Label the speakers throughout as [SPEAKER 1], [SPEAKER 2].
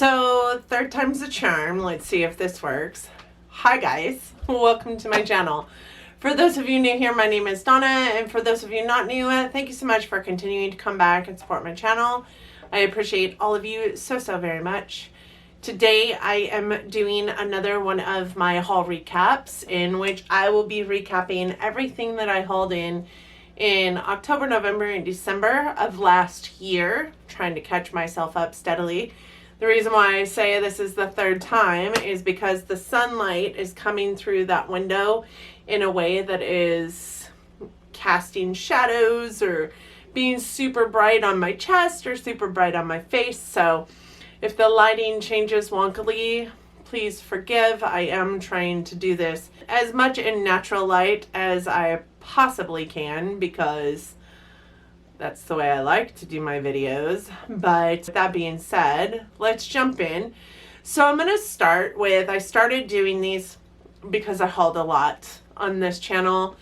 [SPEAKER 1] So, third time's a charm. Let's see if this works. Hi guys, welcome to my channel. For those of you new here, my name is Donna, and for those of you not new, thank you so much for continuing to come back and support my channel. I appreciate all of you so very much. Today I am doing another one of my haul recaps in which I will be recapping everything that I hauled in October, November, and December of last year, trying to catch myself up steadily. The reason why I say this is the third time is because the sunlight is coming through that window in a way that is casting shadows or being super bright on my chest or super bright on my face. So if the lighting changes wonkily, please forgive. I am trying to do this as much in natural light as I possibly can because that's the way I like to do my videos. But that being said, let's jump in. So I'm going to start with, I started doing these because I hauled a lot on this channel.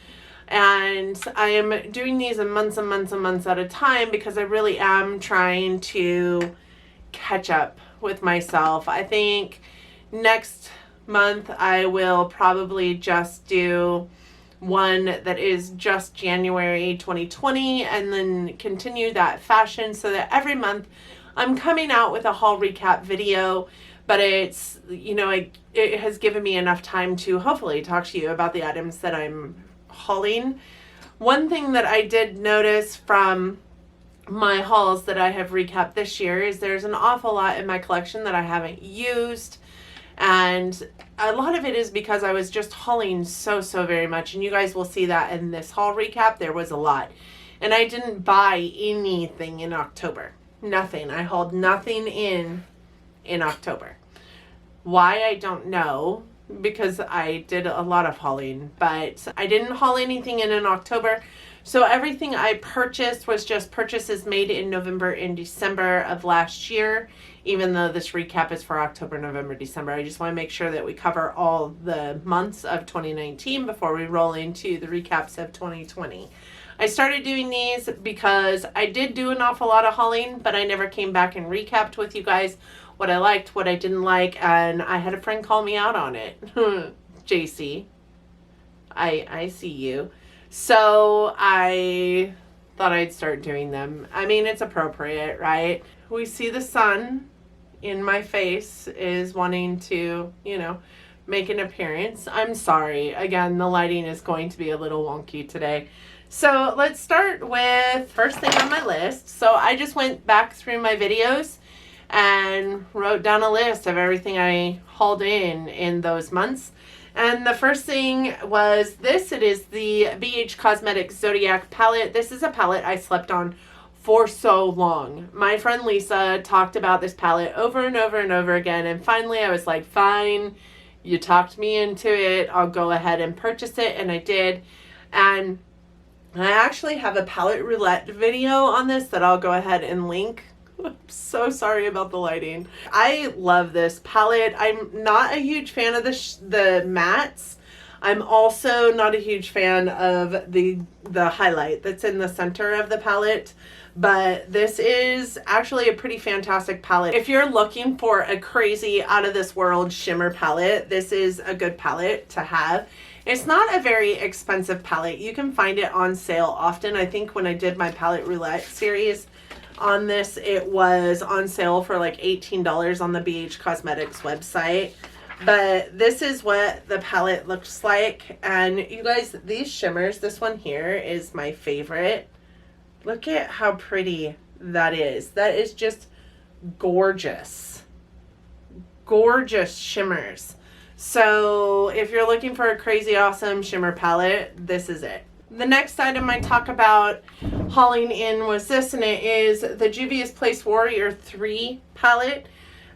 [SPEAKER 1] And I am doing these in months and months and months at a time because I really am trying to catch up with myself. I think next month I will probably just do one that is just January 2020 and then continue that fashion so that every month I'm coming out with a haul recap video, but it's, you know, it has given me enough time to hopefully talk to you about the items that I'm hauling. One thing that I did notice from my hauls that I have recapped this year is there's an awful lot in my collection that I haven't used. And a lot of it is because I was just hauling so very much. And you guys will see that in this haul recap. There was a lot. And I didn't buy anything in October. Nothing. I hauled nothing in October. Why, I don't know. Because I did a lot of hauling. But I didn't haul anything in October. So everything I purchased was just purchases made in November and December of last year. Even though this recap is for October, November, December, I just want to make sure that we cover all the months of 2019 before we roll into the recaps of 2020. I started doing these because I did do an awful lot of hauling, but I never came back and recapped with you guys what I liked, what I didn't like, and I had a friend call me out on it. JC, I see you. So I thought I'd start doing them. I mean, it's appropriate, right? We see the sun in my face is wanting to, you know, make an appearance. I'm sorry. Again, the lighting is going to be a little wonky today. So let's start with first thing on my list. So I just went back through my videos and wrote down a list of everything I hauled in those months. And the first thing was this. It is the BH Cosmetics Zodiac palette. This is a palette I slept on for so long. My friend Lisa talked about this palette over and over and over again. And finally I was like, fine, you talked me into it. I'll go ahead and purchase it. And I did. And I actually have a palette roulette video on this that I'll go ahead and link. I'm so sorry about the lighting. I love this palette. I'm not a huge fan of the mattes. I'm also not a huge fan of the highlight that's in the center of the palette. But this is actually a pretty fantastic palette. If you're looking for a crazy out of this world shimmer palette, this is a good palette to have. It's not a very expensive palette. You can find it on sale often. I think when I did my palette roulette series on this, it was on sale for like $18 on the BH Cosmetics website. But this is what the palette looks like. And you guys, these shimmers, this one here is my favorite. Look at how pretty that is. That is just gorgeous. Gorgeous shimmers. So if you're looking for a crazy awesome shimmer palette, this is it. The next item I talk about hauling in was this, and it is the Juvia's Place Warrior 3 palette.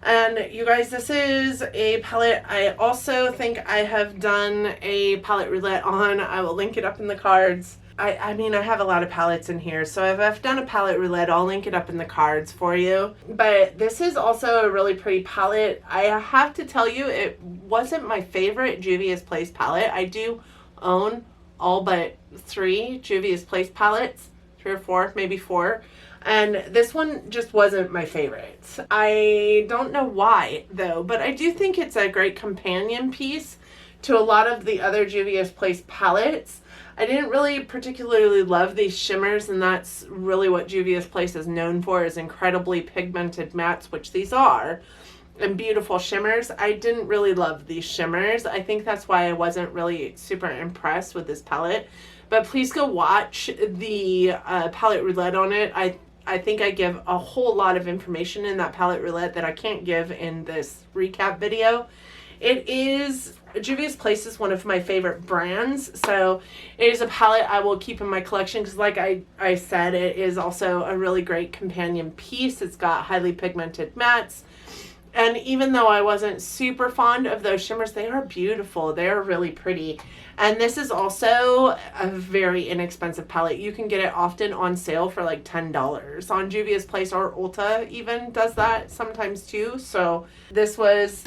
[SPEAKER 1] And you guys, this is a palette I also think I have done a palette roulette on. I will link it up in the cards. I mean, I have a lot of palettes in here, so if I've done a palette roulette, I'll link it up in the cards for you. But this is also a really pretty palette. I have to tell you, it wasn't my favorite Juvia's Place palette. I do own all but 3 Juvia's Place palettes, 3 or 4, maybe 4. And this one just wasn't my favorite. I don't know why, though, but I do think it's a great companion piece to a lot of the other Juvia's Place palettes. I didn't really particularly love these shimmers, and that's really what Juvia's Place is known for, is incredibly pigmented mattes, which these are, and beautiful shimmers. I didn't really love these shimmers. I think that's why I wasn't really super impressed with this palette. But please go watch the palette roulette on it. I think I give a whole lot of information in that palette roulette that I can't give in this recap video. It is, Juvia's Place is one of my favorite brands, so it is a palette I will keep in my collection because, like I said, it is also a really great companion piece. It's got highly pigmented mattes, and even though I wasn't super fond of those shimmers, they are beautiful. They are really pretty. And this is also a very inexpensive palette. You can get it often on sale for like $10 on Juvia's Place, or Ulta even does that sometimes too. So this was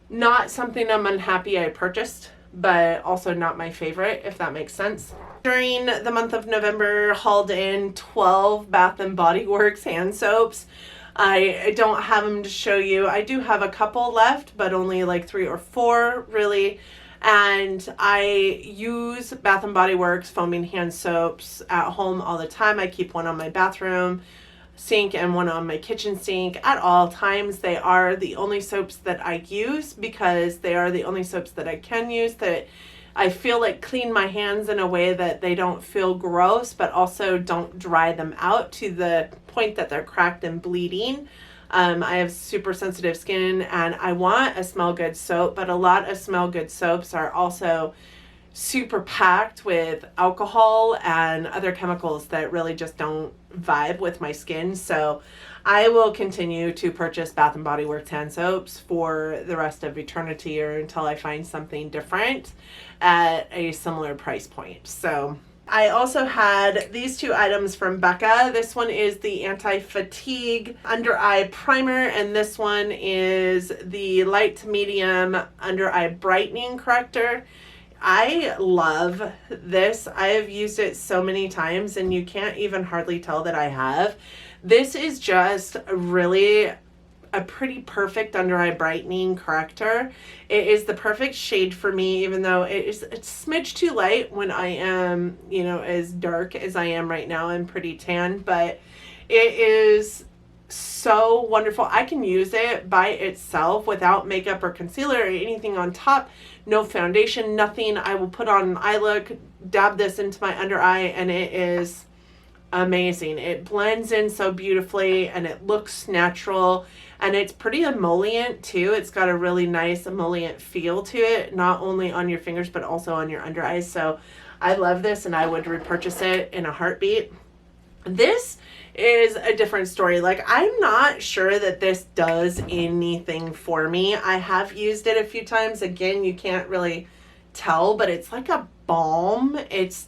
[SPEAKER 1] not something I'm unhappy I purchased, but also not my favorite, if that makes sense. During the month of November, hauled in 12 Bath & Body Works hand soaps. I don't have them to show you. I do have a couple left, but only like 3 or 4 really. And I use Bath & Body Works foaming hand soaps at home all the time. I keep one on my bathroom sink and one on my kitchen sink at all times. They are the only soaps that I use because they are the only soaps that I can use that I feel like clean my hands in a way that they don't feel gross, but also don't dry them out to the point that they're cracked and bleeding. I have super sensitive skin and I want a smell good soap, but a lot of smell good soaps are also super packed with alcohol and other chemicals that really just don't vibe with my skin. So I will continue to purchase Bath & Body Works hand soaps for the rest of eternity, or until I find something different at a similar price point. So I also had these 2 items from Becca. This one is the Anti-Fatigue Under Eye Primer, and this one is the Light to Medium Under Eye Brightening Corrector. I love this. I have used it so many times and you can't even hardly tell that I have. This is just really a pretty perfect under eye brightening corrector. It is the perfect shade for me, even though it's a smidge too light when I am, you know, as dark as I am right now. I'm pretty tan, but it is so wonderful. I can use it by itself without makeup or concealer or anything on top. No foundation, nothing. I will put on an eye look, dab this into my under eye, and it is amazing. It blends in so beautifully and it looks natural, and it's pretty emollient too. It's got a really nice emollient feel to it, not only on your fingers but also on your under eyes. So I love this and I would repurchase it in a heartbeat. This is a different story. Like, I'm not sure that this does anything for me. I have used it a few times. Again, you can't really tell, but it's like a balm. It's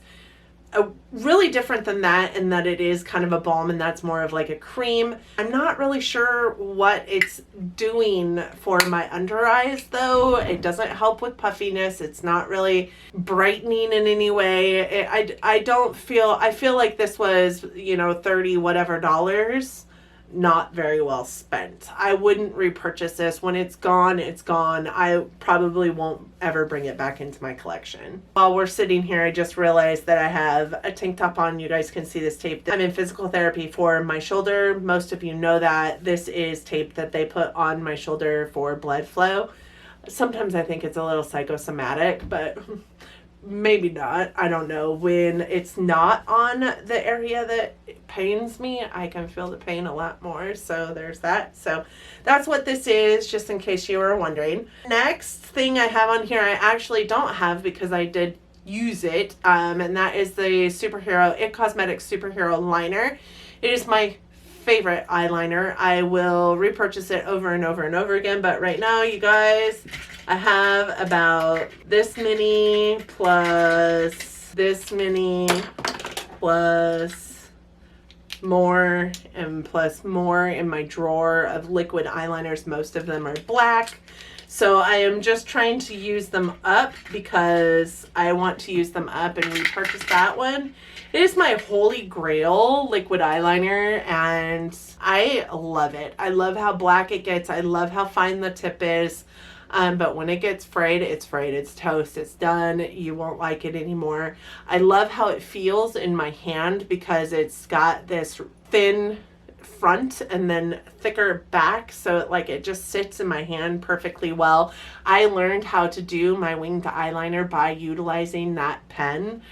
[SPEAKER 1] really different than that in that it is kind of a balm, and that's more of like a cream. I'm not really sure what it's doing for my under eyes though. It doesn't help with puffiness. It's not really brightening in any way. I feel like this was, you know, 30 whatever dollars. Not very well spent. I wouldn't repurchase this. When it's gone, it's gone. I probably won't ever bring it back into my collection. While we're sitting here, I just realized that I have a tank top on. You guys can see this tape. I'm in physical therapy for my shoulder. Most of you know that. This is tape that they put on my shoulder for blood flow. Sometimes I think it's a little psychosomatic, but maybe not. I don't know. When it's not on the area that pains me, I can feel the pain a lot more. So there's that. So that's what this is, just in case you were wondering. Next thing I have on here, I actually don't have because I did use it. And that is the It Cosmetics Superhero Liner. It is my favorite eyeliner. I will repurchase it over and over and over again, but right now, you guys, I have about this many plus this many plus more, and plus more in my drawer of liquid eyeliners. Most of them are black. So I am just trying to use them up because I want to use them up and repurchase that one. It is my holy grail liquid eyeliner, and I love it. I love how black it gets. I love how fine the tip is. But when it gets frayed, it's frayed. It's toast. It's done. You won't like it anymore. I love how it feels in my hand because it's got this thin front and then thicker back, so it just sits in my hand perfectly well. I learned how to do my winged eyeliner by utilizing that pen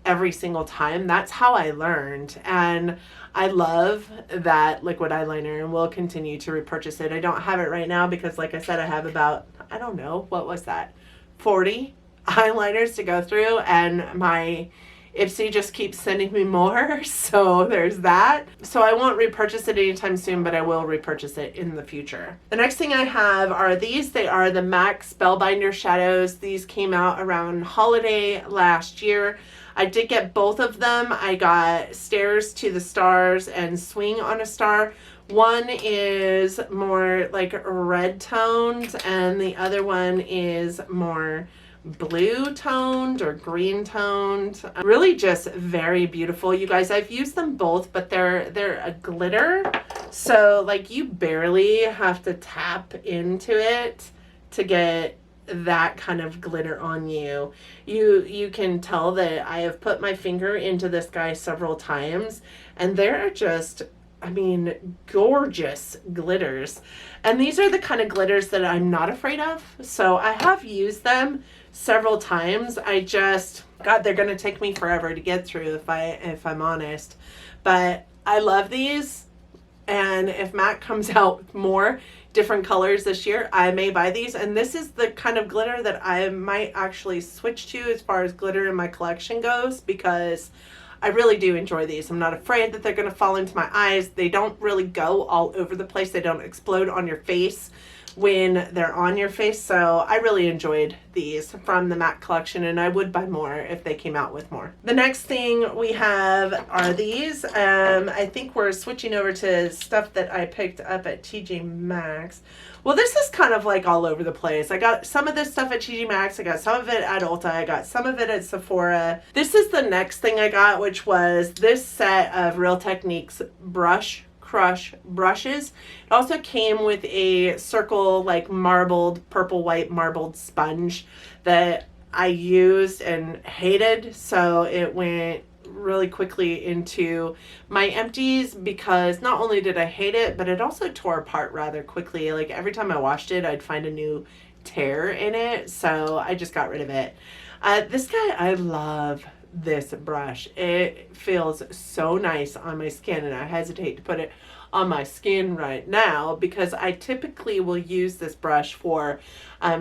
[SPEAKER 1] every single time. That's how I learned, and I love that liquid eyeliner and will continue to repurchase it. I don't have it right now because, like I said, I have about, I don't know, what was that, 40 eyeliners to go through, and my IPSY just keeps sending me more, so there's that. So I won't repurchase it anytime soon, but I will repurchase it in the future. The next thing I have are these. They are the MAC Spellbinder shadows. These came out around holiday last year. I did get both of them. I got Stairs to the Stars and Swing on a Star. One is more like red toned, and the other one is more blue toned or green toned. Really just very beautiful, you guys. I've used them both, but they're a glitter, so you barely have to tap into it to get that kind of glitter on you. You can tell that I have put my finger into this guy several times, and there are just, I mean, gorgeous glitters. And these are the kind of glitters that I'm not afraid of. So I have used them several times. God, they're going to take me forever to get through if I'm honest. But I love these. And if MAC comes out with more different colors this year, I may buy these. And this is the kind of glitter that I might actually switch to as far as glitter in my collection goes, because I really do enjoy these. I'm not afraid that they're going to fall into my eyes. They don't really go all over the place. They don't explode on your face when they're on your face. So I really enjoyed these from the MAC collection, and I would buy more if they came out with more. The next thing we have are these. I think we're switching over to stuff that I picked up at TJ Maxx. Well, this is kind of all over the place. I got some of this stuff at TJ Maxx. I got some of it at Ulta. I got some of it at Sephora. This is the next thing I got, which was this set of Real Techniques Brush Crush brushes. It also came with a circle marbled, purple white marbled sponge that I used and hated, so it went really quickly into my empties because not only did I hate it, but it also tore apart rather quickly. Every time I washed it, I'd find a new tear in it, so I just got rid of it. This guy, I love this brush. It feels so nice on my skin, and I hesitate to put it on my skin right now because I typically will use this brush for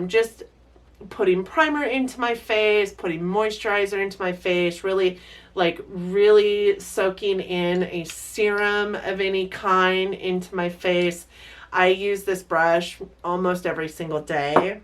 [SPEAKER 1] just putting primer into my face, putting moisturizer into my face, really soaking in a serum of any kind into my face. I use this brush almost every single day.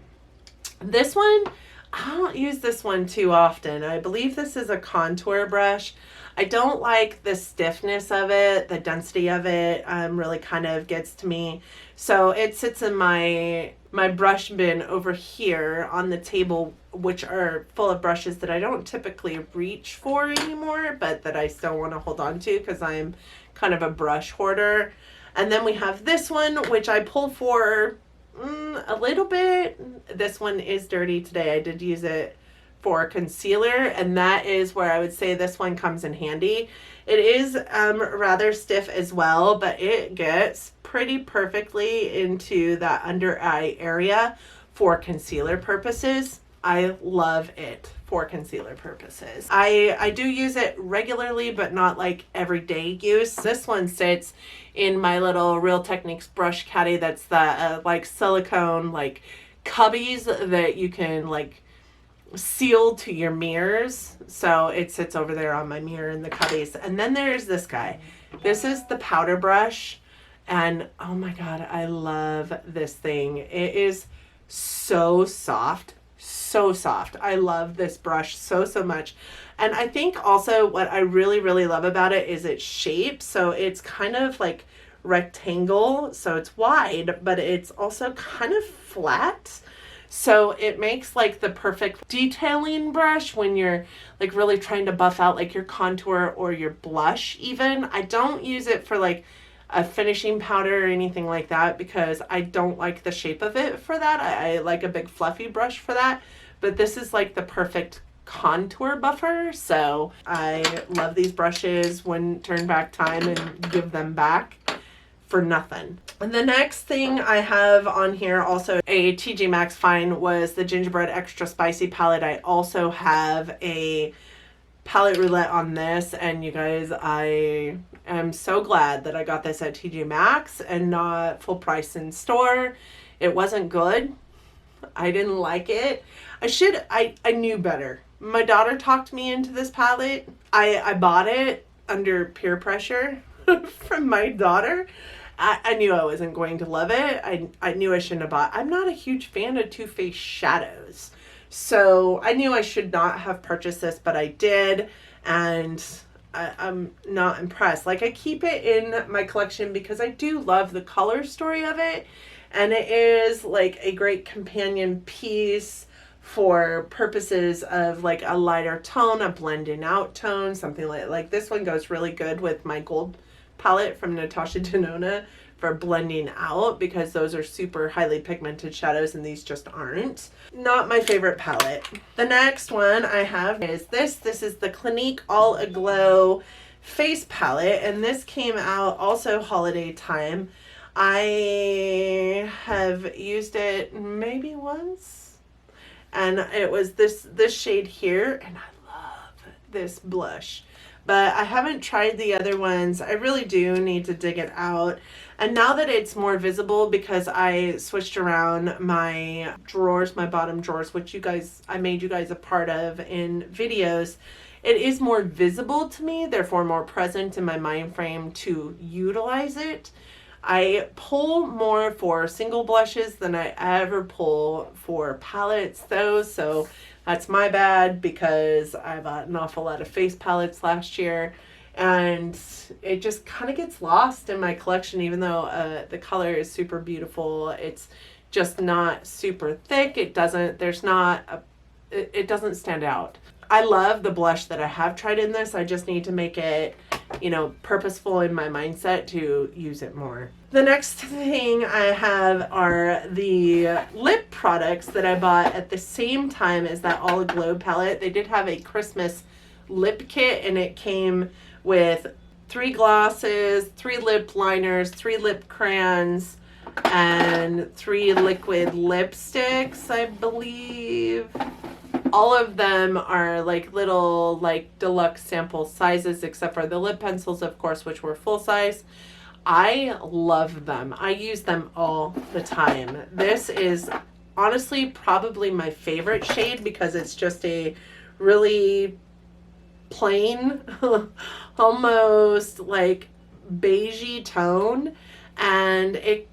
[SPEAKER 1] This one, I don't use this one too often. I believe this is a contour brush. I don't like the stiffness of it, the density of it really kind of gets to me. So it sits in my brush bin over here on the table, which are full of brushes that I don't typically reach for anymore, but that I still want to hold on to because I'm kind of a brush hoarder. And then we have this one, which I pull for a little bit. This one is dirty today. I did use it for concealer, and that is where I would say this one comes in handy. It is rather stiff as well, but it gets pretty perfectly into that under eye area for concealer purposes. I love it for concealer purposes. I do use it regularly, but not everyday use. This one sits in my little Real Techniques brush caddy. That's the silicone cubbies that you can sealed to your mirrors, so it sits over there on my mirror in the cubbies. And then there's this guy. This is the powder brush, and oh my god, I love this thing. It is so soft, So soft. I love this brush so much. And I think also what I really love about it is its shape. So it's kind of like rectangle, so it's wide, but it's also kind of flat. So it makes like the perfect detailing brush when you're like really trying to buff out like your contour or your blush even. I don't use it for like a finishing powder or anything like that because I don't like the shape of it for that. I like a big fluffy brush for that. But this is like the perfect contour buffer. So I love these brushes. Wouldn't turn back time and give them back for nothing. And the next thing I have on here, also a TJ Maxx find, was the Gingerbread Extra Spicy palette. I also have a palette roulette on this, and you guys, I am so glad that I got this at TJ Maxx and not full price in store. It wasn't good. I didn't like it. I knew better. My daughter talked me into this palette. I bought it under peer pressure from my daughter. I knew I wasn't going to love it. I knew I shouldn't have bought. I'm not a huge fan of Too Faced shadows. So I knew I should not have purchased this, but I did. And I'm not impressed. Like, I keep it in my collection because I do love the color story of it. And it is like a great companion piece for purposes of like a lighter tone, a blending out tone, something like this one goes really good with my gold palette from Natasha Denona for blending out because those are super highly pigmented shadows and these just aren't. Not my favorite palette. The next one I have is this. This is the Clinique All Aglow face palette, and this came out also holiday time. I have used it maybe once, and it was this shade here, and I love this blush. But I haven't tried the other ones. I really do need to dig it out. And now that it's more visible, because I switched around my drawers, my bottom drawers, which I made you guys a part of in videos, it is more visible to me, therefore more present in my mind frame to utilize it. I pull more for single blushes than I ever pull for palettes though, so that's my bad because I bought an awful lot of face palettes last year and it just kind of gets lost in my collection even though the color is super beautiful. It's just not super thick. It doesn't stand out. I love the blush that I have tried in this. I just need to make it, purposeful in my mindset to use it more. The next thing I have are the lip products that I bought at the same time as that All Aglow palette. They did have a Christmas lip kit, and it came with 3 glosses, 3 lip liners, 3 lip crayons, and 3 liquid lipsticks, I believe. All of them are like little deluxe sample sizes except for the lip pencils, of course, which were full size. I love them. I use them all the time. This is honestly probably my favorite shade because it's just a really plain, almost like beigey tone, and it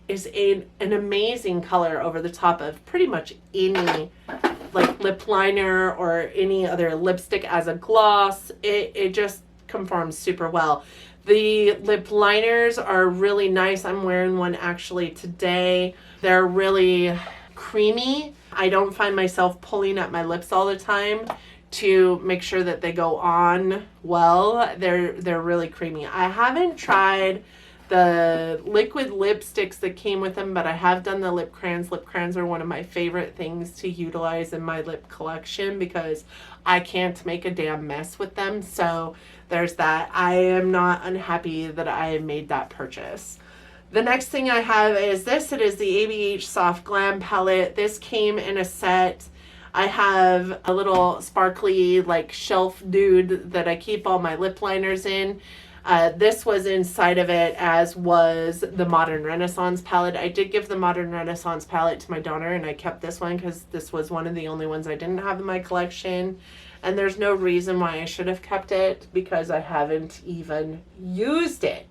[SPEAKER 1] is an amazing color over the top of pretty much any lip liner or any other lipstick as a gloss. It just conforms super well. The lip liners are really nice. I'm wearing one actually today. They're really creamy. I don't find myself pulling at my lips all the time to make sure that they go on well. They're really creamy. I haven't tried the liquid lipsticks that came with them, but I have done the lip crayons. Lip crayons are one of my favorite things to utilize in my lip collection because I can't make a damn mess with them. So there's that. I am not unhappy that I made that purchase. The next thing I have is this. It is the ABH Soft Glam palette. This came in a set. I have a little sparkly shelf dude that I keep all my lip liners in. This was inside of it, as was the Modern Renaissance palette. I did give the Modern Renaissance palette to my daughter, and I kept this one because this was one of the only ones I didn't have in my collection. And there's no reason why I should have kept it because I haven't even used it.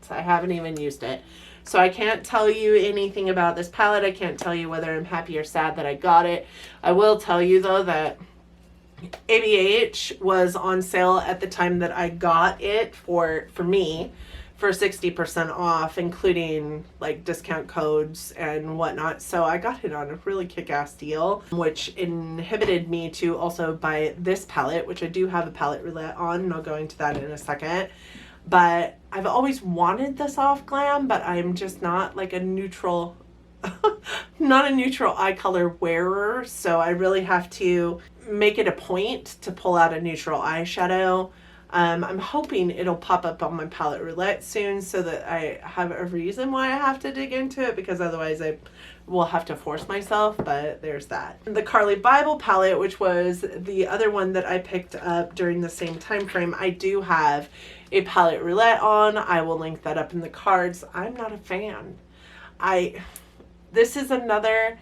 [SPEAKER 1] So I can't tell you anything about this palette. I can't tell you whether I'm happy or sad that I got it. I will tell you though that ABH was on sale at the time that I got it for me for 60% off, including like discount codes and whatnot. So I got it on a really kick-ass deal, which inhibited me to also buy this palette, which I do have a palette roulette on, and I'll go into that in a second. But I've always wanted this off glam, but I'm just not like a neutral not a neutral eye color wearer, so I really have to make it a point to pull out a neutral eyeshadow. I'm hoping it'll pop up on my palette roulette soon so that I have a reason why I have to dig into it, because otherwise I will have to force myself, but there's that. The Carly Bible palette, which was the other one that I picked up during the same time frame, I do have a palette roulette on. I will link that up in the cards. I'm not a fan. This is another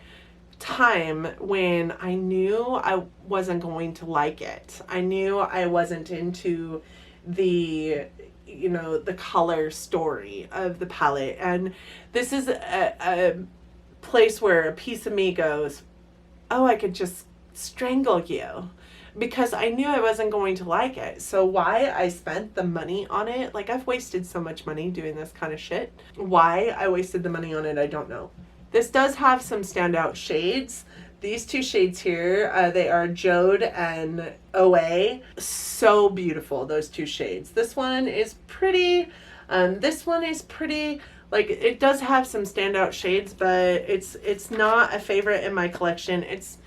[SPEAKER 1] time when I knew I wasn't going to like it. I knew I wasn't into the, you know, the color story of the palette. And this is a place where a piece of me goes, oh, I could just strangle you, because I knew I wasn't going to like it. So why I spent the money on it, like I've wasted so much money doing this kind of shit. Why I wasted the money on it, I don't know. This does have some standout shades. These two shades here, they are Jode and OA. So beautiful, those two shades. This one is pretty. This one is pretty. Like, it does have some standout shades, but it's not a favorite in my collection. It's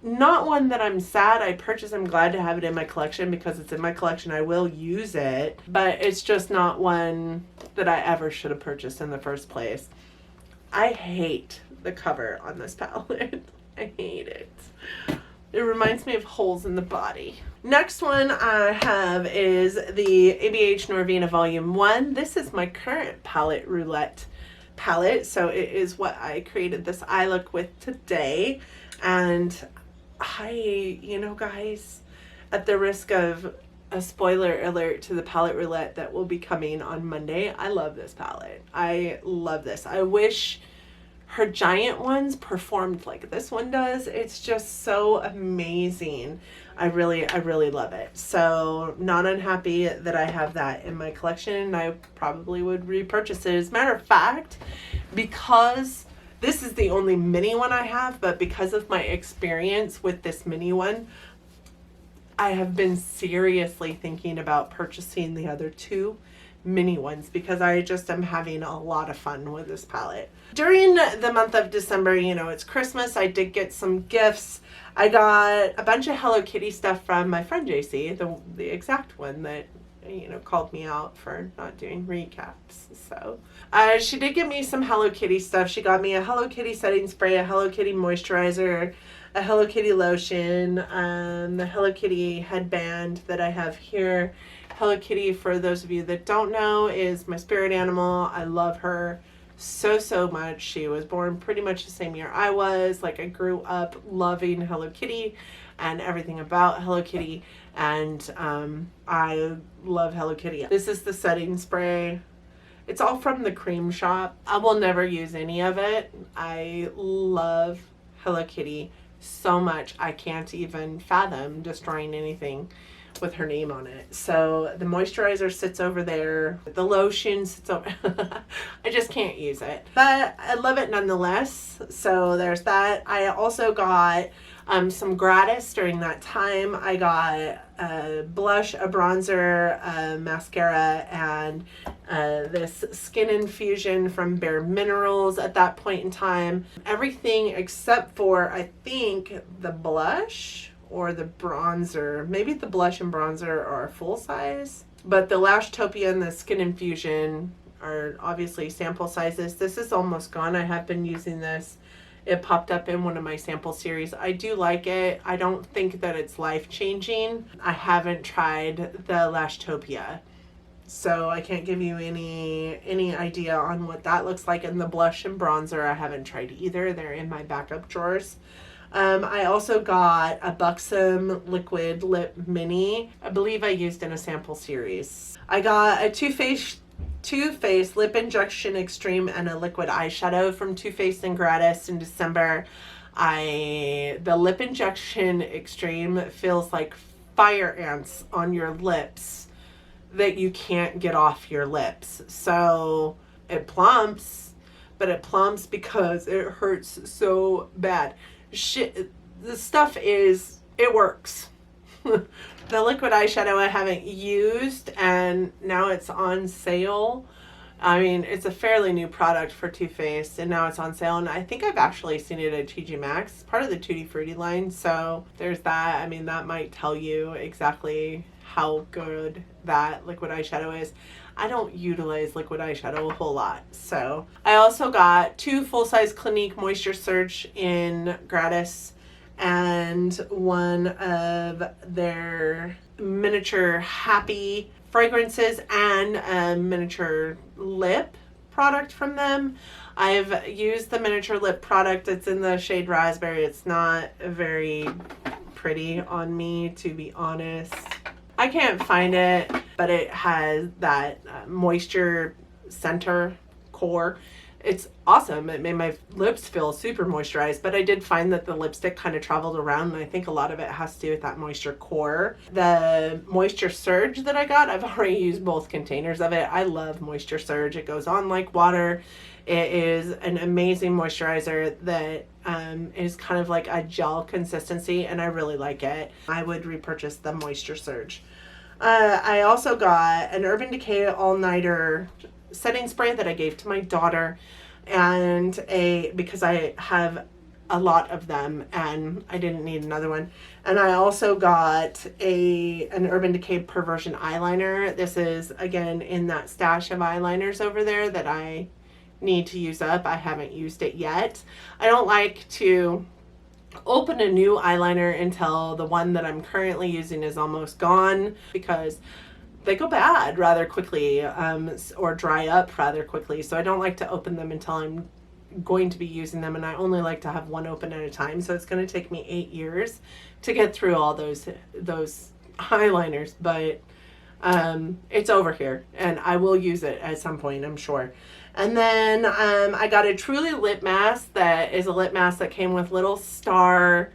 [SPEAKER 1] not one that I'm sad I purchased. I'm glad to have it in my collection because it's in my collection. I will use it, but it's just not one that I ever should have purchased in the first place. I hate the cover on this palette. I hate it. It reminds me of holes in the body. Next one I have is the Abh Norvina Volume One. This is my current palette roulette palette, so it is what I created this eye look with today. And you know, guys, at the risk of a spoiler alert to the palette roulette that will be coming on Monday, I love this palette. I love this. I wish her giant ones performed like this one does. It's just so amazing. I really love it. So not unhappy that I have that in my collection. I probably would repurchase it. As a matter of fact, because this is the only mini one I have, but because of my experience with this mini one, I have been seriously thinking about purchasing the other two mini ones because I just am having a lot of fun with this palette. During the month of December, you know, it's Christmas. I did get some gifts. I got a bunch of Hello Kitty stuff from my friend JC, the exact one that, you know, called me out for not doing recaps. So she did get me some Hello Kitty stuff. She got me a Hello Kitty setting spray, a Hello Kitty moisturizer, a Hello Kitty lotion, the Hello Kitty headband that I have here. Hello Kitty, for those of you that don't know, is my spirit animal. I love her so much. She was born pretty much the same year I was. Like, I grew up loving Hello Kitty and everything about Hello Kitty, and I love Hello Kitty. This is the setting spray. It's all from the cream shop. I will never use any of it. I love Hello Kitty so much. I can't even fathom destroying anything with her name on it. So the moisturizer sits over there. The lotion sits over. I just can't use it. But I love it nonetheless. So there's that. I also got some gratis during that time. I got a blush, a bronzer, a mascara, and this skin infusion from Bare Minerals at that point in time. Everything except for, I think, the blush or the bronzer. Maybe the blush and bronzer are full size, but the Lashtopia and the Skin Infusion are obviously sample sizes. This is almost gone. I have been using this. It popped up in one of my sample series. I do like it. I don't think that it's life-changing. I haven't tried the Lashtopia, so I can't give you any idea on what that looks like. And the blush and bronzer, I haven't tried either. They're in my backup drawers. I also got a Buxom Liquid Lip Mini. I believe I used in a sample series. I got a Too Faced Too Faced Lip Injection Extreme and a liquid eyeshadow from Too Faced and Gratis in December. The Lip Injection Extreme feels like fire ants on your lips that you can't get off your lips. So it plumps, but it plumps because it hurts so bad. The stuff is, it works. The liquid eyeshadow I haven't used, and now it's on sale. I mean, it's a fairly new product for Too Faced, and now it's on sale, and I think I've actually seen it at TJ Maxx. It's part of the Tutti Frutti line, so there's that. I mean, that might tell you exactly how good that liquid eyeshadow is. I don't utilize liquid eyeshadow a whole lot. So I also got 2 full-size Clinique Moisture Surge in Gratis, and one of their miniature happy fragrances and a miniature lip product from them. I've used the miniature lip product. It's in the shade Raspberry. It's not very pretty on me, to be honest. I can't find it, but it has that moisture center core. It's awesome. It made my lips feel super moisturized, but I did find that the lipstick kind of traveled around, and I think a lot of it has to do with that moisture core. The Moisture Surge that I got, I've already used both containers of it. I love Moisture Surge. It goes on like water. It is an amazing moisturizer that is kind of like a gel consistency, and I really like it. I would repurchase the Moisture Surge. I also got an Urban Decay All-Nighter setting spray that I gave to my daughter, and because I have a lot of them and I didn't need another one. And I also got an Urban Decay Perversion eyeliner. This is again in that stash of eyeliners over there that I need to use up. I haven't used it yet. I don't like to open a new eyeliner until the one that I'm currently using is almost gone, because they go bad rather quickly, or dry up rather quickly. So I don't like to open them until I'm going to be using them, and I only like to have one open at a time. So it's going to take me 8 years to get through all those eyeliners, but it's over here, and I will use it at some point, I'm sure. And then I got a Truly lip mask that is a lip mask that came with little star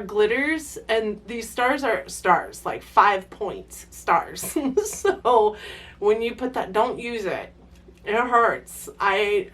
[SPEAKER 1] glitters, and these stars are stars, like 5 points stars. So when you put that, don't use it. It hurts. I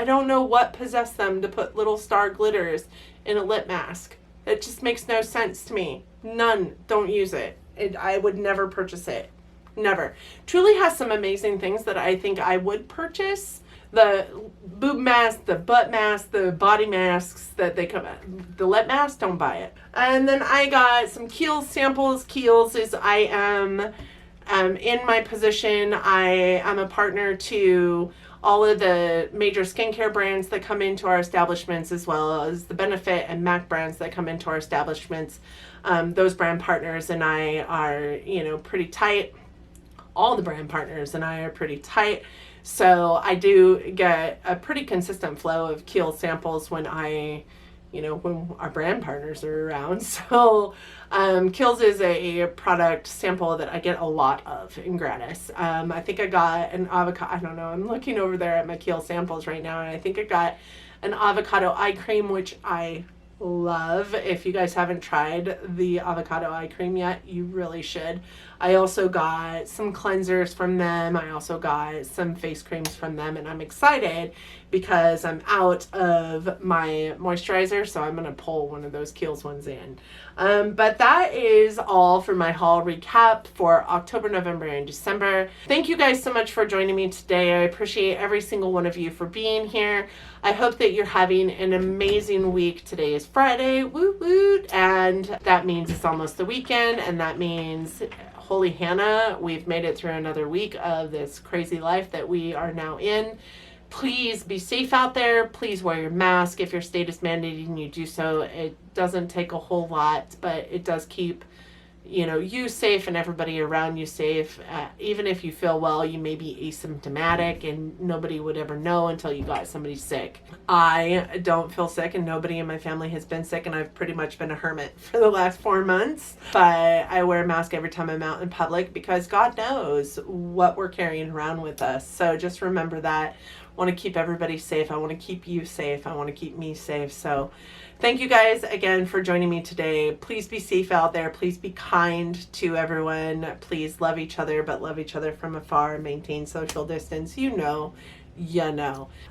[SPEAKER 1] don't know what possessed them to put little star glitters in a lip mask. It just makes no sense to me. None. Don't use it. I would never purchase it. Never. Truly has some amazing things that I think I would purchase. The boob mask, the butt mask, the body masks that they come at. The lip mask, don't buy it. And then I got some Keel Samples. Keel's is, I am in my position, I am a partner to all of the major skincare brands that come into our establishments, as well as the Benefit and MAC brands that come into our establishments. Those brand partners and I are, pretty tight. All the brand partners and I are pretty tight. So I do get a pretty consistent flow of Keel Samples when when our brand partners are around. So Keel's is a product sample that I get a lot of in Gratis. I think I got an avocado, I don't know, I'm looking over there at my Keel Samples right now, and I think I got an Avocado Eye Cream, which I love. If you guys haven't tried the Avocado Eye Cream yet, you really should. I also got some cleansers from them. I also got some face creams from them, and I'm excited because I'm out of my moisturizer, so I'm going to pull one of those Keel's ones in. But that is all for my haul recap for October, November, and December. Thank you guys so much for joining me today. I appreciate every single one of you for being here. I hope that you're having an amazing week. Today is Friday, woot woot, and that means it's almost the weekend, and that means holy Hannah, we've made it through another week of this crazy life that we are now in. Please be safe out there. Please wear your mask. If your state is mandating you do so, it doesn't take a whole lot, but it does keep you know, you safe and everybody around you safe. Even if you feel well, you may be asymptomatic and nobody would ever know until you got somebody sick. I don't feel sick and nobody in my family has been sick, and I've pretty much been a hermit for the last 4 months. But I wear a mask every time I'm out in public because God knows what we're carrying around with us. So just remember that. I want to keep everybody safe. I want to keep you safe. I want to keep me safe. So thank you guys again for joining me today. Please be safe out there. Please be kind to everyone. Please love each other, but love each other from afar. Maintain social distance. You know.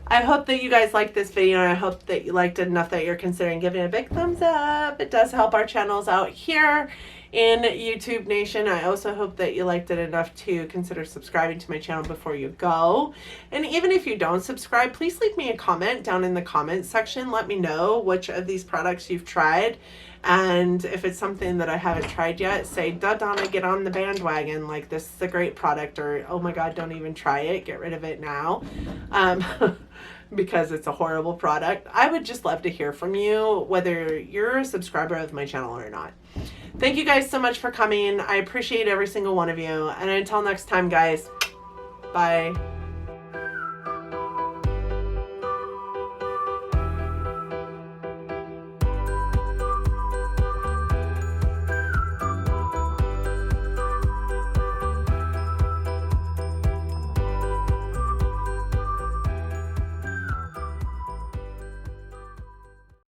[SPEAKER 1] I hope that you guys liked this video. I hope that you liked it enough that you're considering giving it a big thumbs up. It does help our channels out here in YouTube Nation. I also hope that you liked it enough to consider subscribing to my channel before you go. And even if you don't subscribe, please leave me a comment down in the comments section. Let me know which of these products you've tried. And if it's something that I haven't tried yet, say, duh, Donna, get on the bandwagon. Like, this is a great product, or, oh my God, don't even try it. Get rid of it now. Because it's a horrible product. I would just love to hear from you, whether you're a subscriber of my channel or not. Thank you guys so much for coming. I appreciate every single one of you. And until next time, guys, bye.